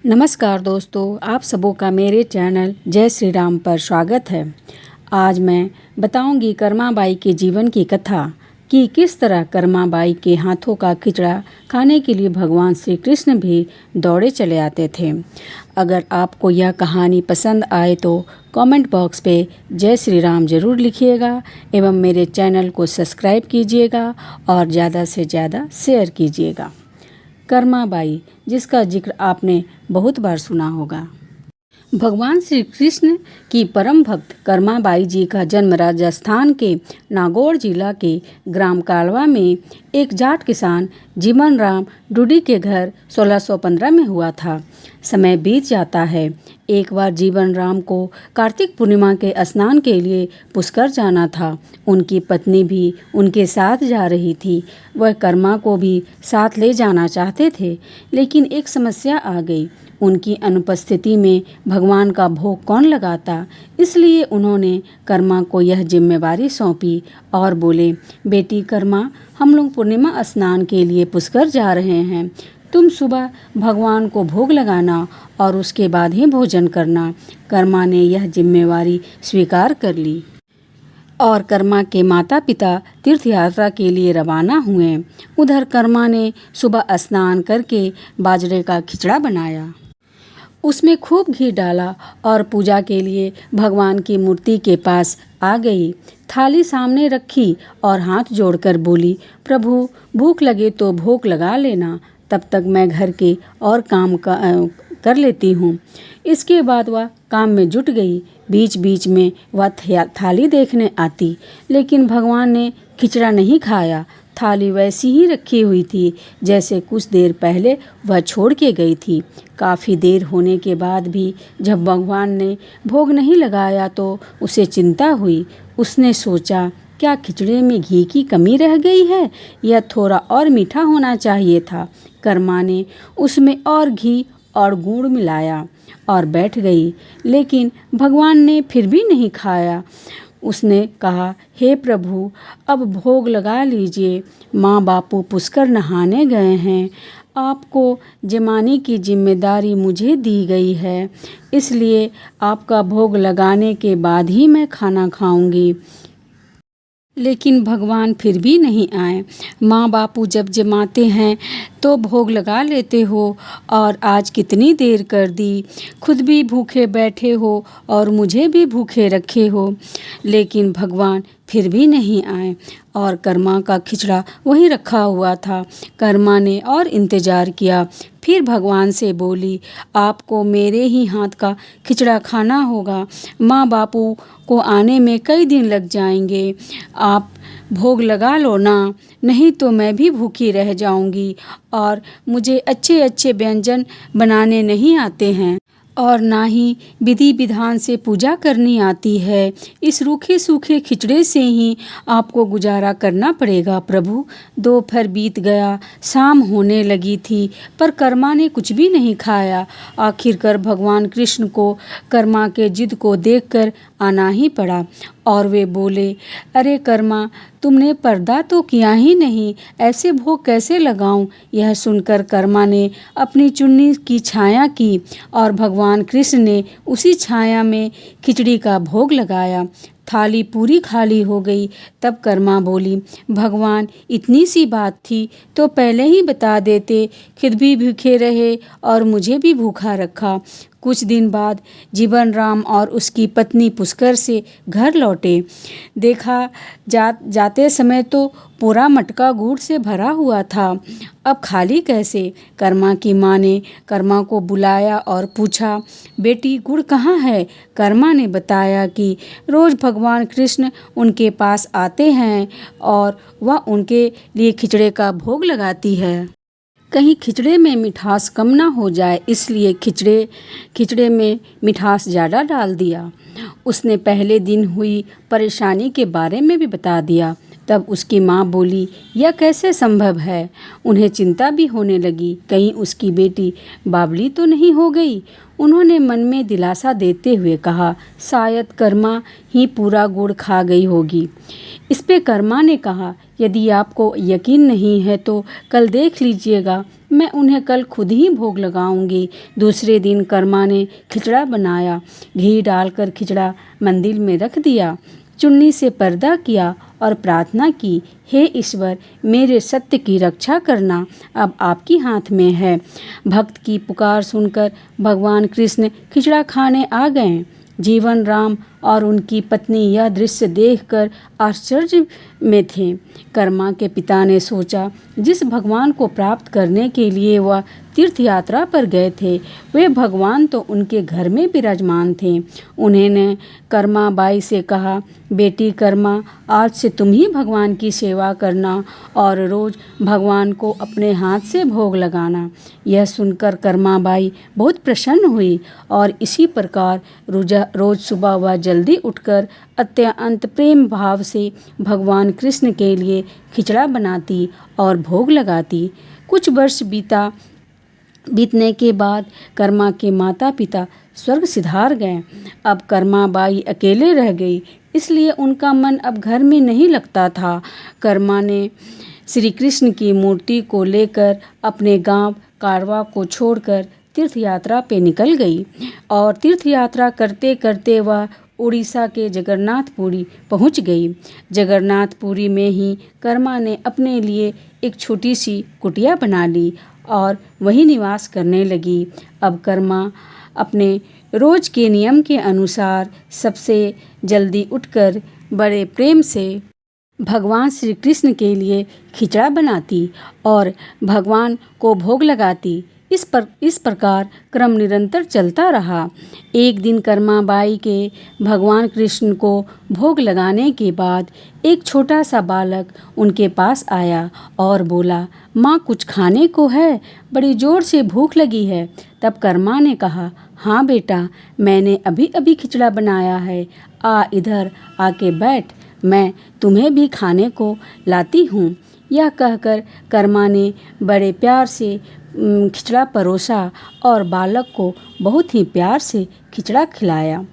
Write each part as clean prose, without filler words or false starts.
नमस्कार दोस्तों, आप सबों का मेरे चैनल जय श्री राम पर स्वागत है। आज मैं बताऊंगी कर्माबाई के जीवन की कथा कि किस तरह कर्माबाई के हाथों का खिचड़ा खाने के लिए भगवान श्री कृष्ण भी दौड़े चले आते थे। अगर आपको यह कहानी पसंद आए तो कमेंट बॉक्स पे जय श्री राम ज़रूर लिखिएगा एवं मेरे चैनल को सब्सक्राइब कीजिएगा और ज़्यादा से ज़्यादा शेयर कीजिएगा। कर्माबाई, जिसका जिक्र आपने बहुत बार सुना होगा। भगवान श्री कृष्ण की परम भक्त कर्माबाई जी का जन्म राजस्थान के नागौर जिला के ग्राम कालवा में एक जाट किसान जीवन राम डूडी के घर 1615 में हुआ था। समय बीत जाता है। एक बार जीवन राम को कार्तिक पूर्णिमा के स्नान के लिए पुष्कर जाना था। उनकी पत्नी भी उनके साथ जा रही थी। वह कर्मा को भी साथ ले जाना चाहते थे, लेकिन एक समस्या आ गई। उनकी अनुपस्थिति में भगवान का भोग कौन लगाता, इसलिए उन्होंने कर्मा को यह जिम्मेवारी सौंपी और बोले, बेटी कर्मा, हम लोग पूर्णिमा स्नान के लिए पुष्कर जा रहे हैं। तुम सुबह भगवान को भोग लगाना और उसके बाद ही भोजन करना। कर्मा ने यह जिम्मेवारी स्वीकार कर ली और कर्मा के माता पिता तीर्थ यात्रा के लिए रवाना हुए। उधर कर्मा ने सुबह स्नान करके बाजरे का खिचड़ा बनाया। उसमें खूब घी डाला और पूजा के लिए भगवान की मूर्ति के पास आ गई। थाली सामने रखी और हाथ जोड़कर बोली, प्रभु, भूख लगे तो भोग लगा लेना, तब तक मैं घर के और काम कर लेती हूँ। इसके बाद वह काम में जुट गई। बीच बीच में वह थाली देखने आती, लेकिन भगवान ने खिचड़ा नहीं खाया। थाली वैसी ही रखी हुई थी जैसे कुछ देर पहले वह छोड़ के गई थी। काफ़ी देर होने के बाद भी जब भगवान ने भोग नहीं लगाया तो उसे चिंता हुई। उसने सोचा, क्या खिचड़े में घी की कमी रह गई है या थोड़ा और मीठा होना चाहिए था। कर्मा ने उसमें और घी और गुड़ मिलाया और बैठ गई, लेकिन भगवान ने फिर भी नहीं खाया। उसने कहा, हे प्रभु, अब भोग लगा लीजिए। माँ बापू पुष्कर नहाने गए हैं। आपको जमाने की जिम्मेदारी मुझे दी गई है, इसलिए आपका भोग लगाने के बाद ही मैं खाना खाऊंगी। लेकिन भगवान फिर भी नहीं आए। माँ बापू जब जमाते हैं तो भोग लगा लेते हो, और आज कितनी देर कर दी। खुद भी भूखे बैठे हो और मुझे भी भूखे रखे हो। लेकिन भगवान फिर भी नहीं आए और कर्मा का खिचड़ा वहीं रखा हुआ था। कर्मा ने और इंतज़ार किया। फिर भगवान से बोली, आपको मेरे ही हाथ का खिचड़ा खाना होगा। माँ बापू को आने में कई दिन लग जाएंगे। आप भोग लगा लो ना, नहीं तो मैं भी भूखी रह जाऊंगी और मुझे अच्छे अच्छे व्यंजन बनाने नहीं आते हैं और ना ही विधि विधान से पूजा करनी आती है। इस रूखे सूखे खिचड़े से ही आपको गुजारा करना पड़ेगा प्रभु। दोपहर बीत गया, शाम होने लगी थी, पर कर्मा ने कुछ भी नहीं खाया। आखिरकार भगवान कृष्ण को कर्मा के जिद को देखकर आना ही पड़ा और वे बोले, अरे कर्मा, तुमने पर्दा तो किया ही नहीं, ऐसे भोग कैसे लगाऊं। यह सुनकर कर्मा ने अपनी चुन्नी की छाया की और भगवान कृष्ण ने उसी छाया में खिचड़ी का भोग लगाया। थाली पूरी खाली हो गई। तब कर्मा बोली, भगवान, इतनी सी बात थी तो पहले ही बता देते, खुद भी भूखे रहे और मुझे भी भूखा रखा। कुछ दिन बाद जीवन राम और उसकी पत्नी पुष्कर से घर लौटे। देखा जाते समय तो पूरा मटका गुड़ से भरा हुआ था। अब खाली कैसे। कर्मा की माँ ने कर्मा को बुलाया और पूछा, बेटी, गुड़ कहाँ है। कर्मा ने बताया कि रोज़ भगवान कृष्ण उनके पास आते हैं और वह उनके लिए खिचड़े का भोग लगाती है। कहीं खिचड़े में मिठास कम ना हो जाए, इसलिए खिचड़े में मिठास ज़्यादा डाल दिया। उसने पहले दिन हुई परेशानी के बारे में भी बता दिया। तब उसकी माँ बोली, यह कैसे संभव है। उन्हें चिंता भी होने लगी, कहीं उसकी बेटी बावली तो नहीं हो गई। उन्होंने मन में दिलासा देते हुए कहा, शायद कर्मा ही पूरा गुड़ खा गई होगी। इस पे कर्मा ने कहा, यदि आपको यकीन नहीं है तो कल देख लीजिएगा, मैं उन्हें कल खुद ही भोग लगाऊंगी। दूसरे दिन कर्मा ने खिचड़ा बनाया, घी डालकर खिचड़ा मंदिर में रख दिया, चुन्नी से पर्दा किया और प्रार्थना की, हे ईश्वर, मेरे सत्य की रक्षा करना अब आपकी हाथ में है। भक्त की पुकार सुनकर भगवान कृष्ण खिचड़ा खाने आ गए। जीवन राम और उनकी पत्नी यह दृश्य देखकर आश्चर्य में थे। कर्मा के पिता ने सोचा, जिस भगवान को प्राप्त करने के लिए वह तीर्थ यात्रा पर गए थे, वे भगवान तो उनके घर में विराजमान थे। उन्होंने कर्मा बाई से कहा, बेटी कर्मा, आज से तुम ही भगवान की सेवा करना और रोज़ भगवान को अपने हाथ से भोग लगाना। यह सुनकर कर्मा बाई बहुत प्रसन्न हुई और इसी प्रकार रोज सुबह वह जल्दी उठकर अत्यंत प्रेम भाव से भगवान कृष्ण के लिए खिचड़ा बनाती और भोग लगाती। कुछ वर्ष बीतने के बाद कर्मा के माता पिता स्वर्ग सिधार गए। अब कर्मा बाई अकेले रह गई, इसलिए उनका मन अब घर में नहीं लगता था। कर्मा ने श्री कृष्ण की मूर्ति को लेकर अपने गांव कारवा को छोड़कर तीर्थ यात्रा पे निकल गई और तीर्थ यात्रा करते करते वह उड़ीसा के जगन्नाथपुरी पहुंच गई। जगन्नाथपुरी में ही कर्मा ने अपने लिए एक छोटी सी कुटिया बना ली और वहीं निवास करने लगी। अब कर्मा अपने रोज के नियम के अनुसार सबसे जल्दी उठकर बड़े प्रेम से भगवान श्री कृष्ण के लिए खिचड़ा बनाती और भगवान को भोग लगाती। इस प्रकार क्रम निरंतर चलता रहा। एक दिन कर्मा बाई के भगवान कृष्ण को भोग लगाने के बाद एक छोटा सा बालक उनके पास आया और बोला, माँ कुछ खाने को है, बड़ी जोर से भूख लगी है। तब कर्मा ने कहा, हाँ बेटा, मैंने अभी अभी खिचड़ा बनाया है, आ इधर आके बैठ, मैं तुम्हें भी खाने को लाती हूँ। यह कहकर कर्मा ने बड़े प्यार से खिचड़ा परोसा और बालक को बहुत ही प्यार से खिचड़ा खिलाया।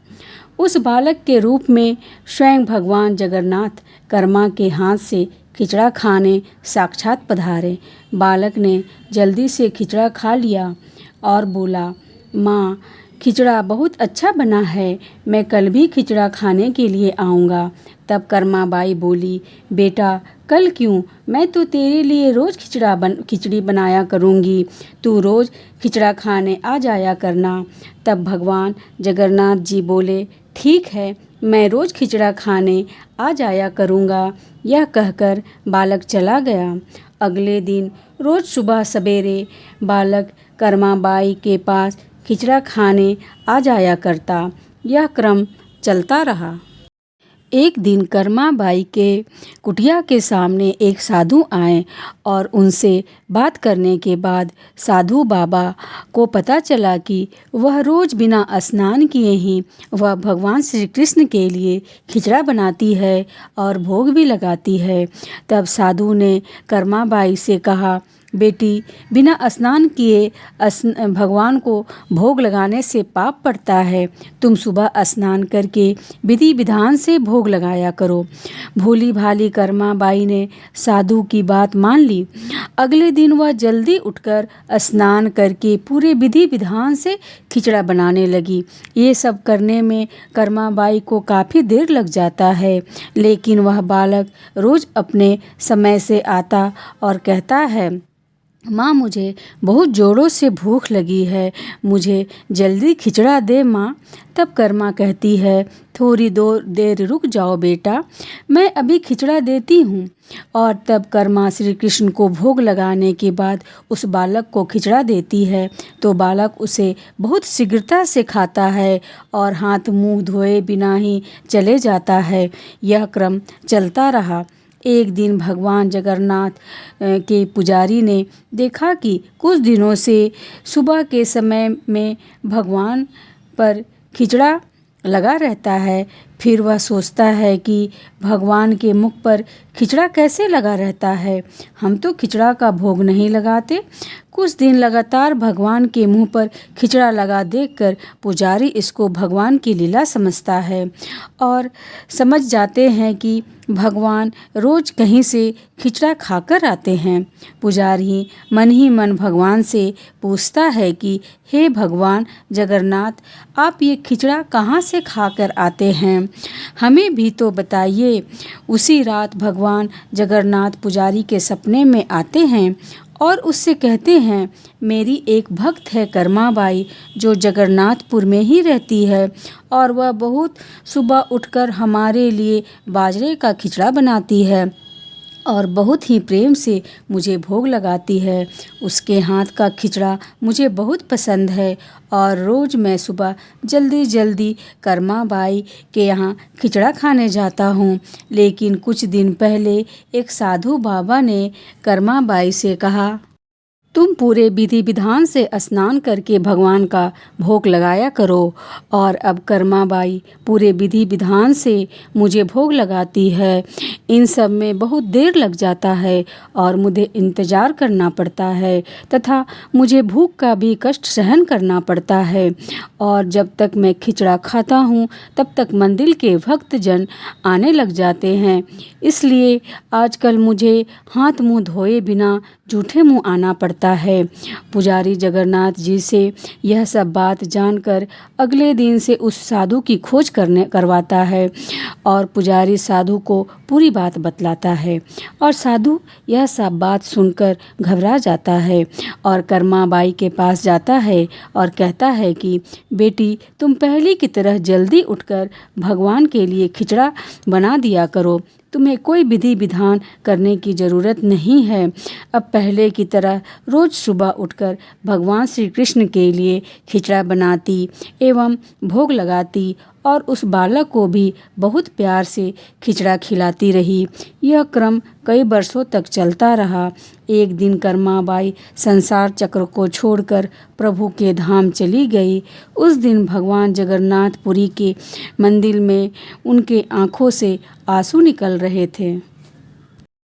उस बालक के रूप में स्वयं भगवान जगन्नाथ कर्मा के हाथ से खिचड़ा खाने साक्षात पधारे। बालक ने जल्दी से खिचड़ा खा लिया और बोला, माँ खिचड़ा बहुत अच्छा बना है, मैं कल भी खिचड़ा खाने के लिए आऊँगा। तब कर्मा बाई बोली, बेटा कल क्यों, मैं तो तेरे लिए रोज़ खिचड़ी बनाया करूँगी, तू रोज़ खिचड़ा खाने आ जाया करना। तब भगवान जगन्नाथ जी बोले, ठीक है, मैं रोज़ खिचड़ा खाने आ जाया करूँगा। यह कहकर बालक चला गया। अगले दिन रोज़ सुबह सवेरे बालक कर्मा बाई के पास खिचड़ा खाने आ जाया करता। यह क्रम चलता रहा। एक दिन कर्मा बाई के कुटिया के सामने एक साधु आए और उनसे बात करने के बाद साधु बाबा को पता चला कि वह रोज़ बिना स्नान किए ही वह भगवान श्री कृष्ण के लिए खिचड़ा बनाती है और भोग भी लगाती है। तब साधु ने कर्मा बाई से कहा, बेटी, बिना स्नान किए भगवान को भोग लगाने से पाप पड़ता है। तुम सुबह स्नान करके विधि विधान से भोग लगाया करो। भोली भाली कर्मा बाई ने साधु की बात मान ली। अगले दिन वह जल्दी उठकर स्नान करके पूरे विधि विधान से खिचड़ा बनाने लगी। ये सब करने में कर्मा बाई को काफ़ी देर लग जाता है, लेकिन वह बालक रोज़ अपने समय से आता और कहता है, माँ मुझे बहुत ज़ोरों से भूख लगी है, मुझे जल्दी खिचड़ा दे माँ। तब कर्मा कहती है, थोड़ी देर रुक जाओ बेटा, मैं अभी खिचड़ा देती हूँ। और तब कर्मा श्री कृष्ण को भोग लगाने के बाद उस बालक को खिचड़ा देती है तो बालक उसे बहुत शीघ्रता से खाता है और हाथ मुँह धोए बिना ही चले जाता है। यह क्रम चलता रहा। एक दिन भगवान जगन्नाथ के पुजारी ने देखा कि कुछ दिनों से सुबह के समय में भगवान पर खिचड़ा लगा रहता है, फिर वह सोचता है कि भगवान के मुख पर खिचड़ा कैसे लगा रहता है, हम तो खिचड़ा का भोग नहीं लगाते। कुछ दिन लगातार भगवान के मुंह पर खिचड़ा लगा देखकर पुजारी इसको भगवान की लीला समझता है और समझ जाते हैं कि भगवान रोज कहीं से खिचड़ा खाकर आते हैं। पुजारी मन ही मन भगवान से पूछता है कि हे भगवान जगन्नाथ, आप ये खिचड़ा कहाँ से खाकर आते हैं, हमें भी तो बताइए। उसी रात भगवान जगन्नाथ पुजारी के सपने में आते हैं और उससे कहते हैं, मेरी एक भक्त है कर्माबाई जो जगन्नाथपुर में ही रहती है और वह बहुत सुबह उठकर हमारे लिए बाजरे का खिचड़ा बनाती है और बहुत ही प्रेम से मुझे भोग लगाती है। उसके हाथ का खिचड़ा मुझे बहुत पसंद है और रोज़ मैं सुबह जल्दी जल्दी कर्माबाई के यहाँ खिचड़ा खाने जाता हूँ। लेकिन कुछ दिन पहले एक साधु बाबा ने कर्माबाई से कहा, तुम पूरे विधि विधान से स्नान करके भगवान का भोग लगाया करो। और अब कर्माबाई पूरे विधि विधान से मुझे भोग लगाती है। इन सब में बहुत देर लग जाता है और मुझे इंतज़ार करना पड़ता है तथा मुझे भूख का भी कष्ट सहन करना पड़ता है। और जब तक मैं खिचड़ा खाता हूँ तब तक मंदिर के भक्तजन आने लग जाते हैं। इसलिए आजकल मुझे हाथ मुँह धोए बिना जूठे मुँह आना पड़ता है। पुजारी जगन्नाथ जी से यह सब बात जानकर अगले दिन से उस साधु की खोज करवाता है और पुजारी साधु को पूरी बात बतलाता है और साधु यह सब बात सुनकर घबरा जाता है और कर्माबाई के पास जाता है और कहता है कि बेटी, तुम पहले की तरह जल्दी उठकर भगवान के लिए खिचड़ा बना दिया करो। तुम्हें कोई विधि विधान करने की ज़रूरत नहीं है। अब पहले की तरह रोज़ सुबह उठकर भगवान श्री कृष्ण के लिए खिचड़ा बनाती एवं भोग लगाती और उस बालक को भी बहुत प्यार से खिचड़ा खिलाती रही। यह क्रम कई वर्षों तक चलता रहा। एक दिन कर्माबाई संसार चक्र को छोड़कर प्रभु के धाम चली गई। उस दिन भगवान जगन्नाथपुरी के मंदिर में उनके आँखों से आंसू निकल रहे थे।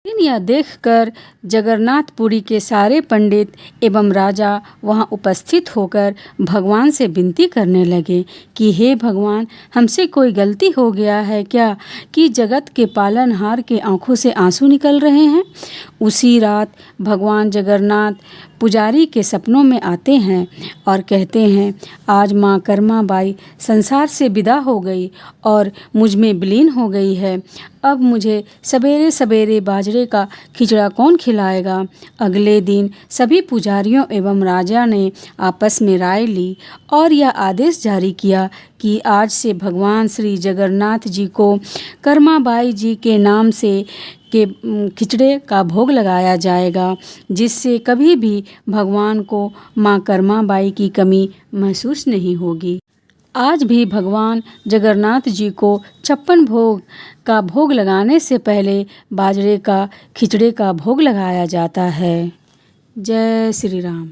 लेकिन यह देखकर जगन्नाथपुरी के सारे पंडित एवं राजा वहां उपस्थित होकर भगवान से विनती करने लगे कि हे भगवान, हमसे कोई गलती हो गया है क्या कि जगत के पालनहार के आंखों से आंसू निकल रहे हैं। उसी रात भगवान जगन्नाथ पुजारी के सपनों में आते हैं और कहते हैं, आज माँ कर्माबाई संसार से विदा हो गई और मुझ में विलीन हो गई है। अब मुझे सवेरे सवेरे बाजरे का खिचड़ा कौन खिलाएगा। अगले दिन सभी पुजारियों एवं राजा ने आपस में राय ली और यह आदेश जारी किया कि आज से भगवान श्री जगन्नाथ जी को कर्माबाई जी के नाम से के खिचड़े का भोग लगाया जाएगा, जिससे कभी भी भगवान को माँ कर्माबाई की कमी महसूस नहीं होगी। आज भी भगवान जगन्नाथ जी को 56 भोग का भोग लगाने से पहले बाजरे का खिचड़े का भोग लगाया जाता है। जय श्री राम।